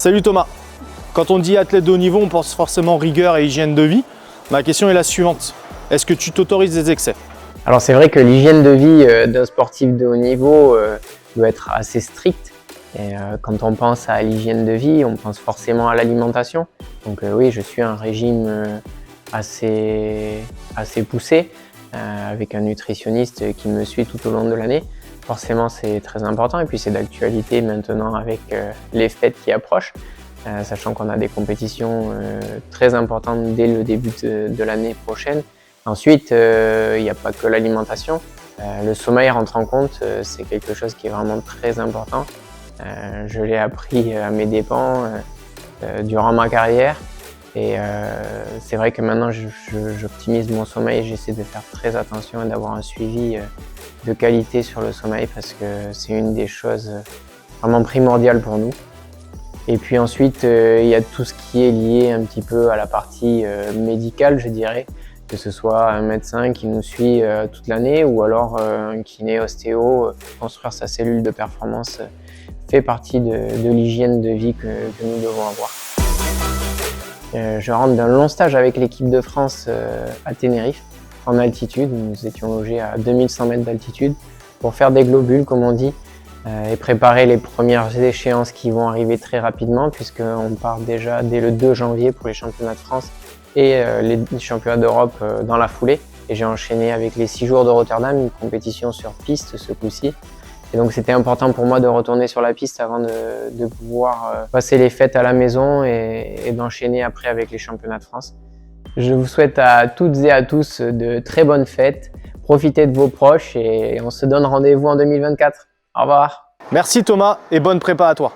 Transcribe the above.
Salut Thomas. Quand on dit athlète de haut niveau, on pense forcément rigueur et hygiène de vie. Ma question est la suivante. Est-ce que tu t'autorises des excès? Alors c'est vrai que l'hygiène de vie d'un sportif de haut niveau doit être assez stricte. Et quand on pense à l'hygiène de vie, on pense forcément à l'alimentation. Donc oui, je suis un régime assez poussé, avec un nutritionniste qui me suit tout au long de l'année. Forcément, c'est très important et puis c'est d'actualité maintenant avec les fêtes qui approchent, sachant qu'on a des compétitions très importantes dès le début de l'année prochaine. Ensuite, il n'y a pas que l'alimentation. Le sommeil rentre en compte, c'est quelque chose qui est vraiment très important. Je l'ai appris à mes dépens durant ma carrière et c'est vrai que maintenant j'optimise mon sommeil, j'essaie de faire très attention et d'avoir un suivi de qualité sur le sommeil parce que c'est une des choses vraiment primordiales pour nous. Et puis ensuite, il y a tout ce qui est lié un petit peu à la partie médicale, je dirais, que ce soit un médecin qui nous suit toute l'année ou alors un kiné ostéo. Construire sa cellule de performance fait partie de l'hygiène de vie que nous devons avoir. Je rentre d'un long stage avec l'équipe de France à Tenerife, en altitude. Nous étions logés à 2100 mètres d'altitude pour faire des globules, comme on dit, et préparer les premières échéances qui vont arriver très rapidement, puisqu'on part déjà dès le 2 janvier pour les championnats de France et les championnats d'Europe dans la foulée. Et j'ai enchaîné avec les 6 jours de Rotterdam, une compétition sur piste ce coup-ci. Et donc c'était important pour moi de retourner sur la piste avant de pouvoir passer les fêtes à la maison et d'enchaîner après avec les championnats de France. Je vous souhaite à toutes et à tous de très bonnes fêtes. Profitez de vos proches et on se donne rendez-vous en 2024. Au revoir. Merci Thomas et bonne prépa à toi.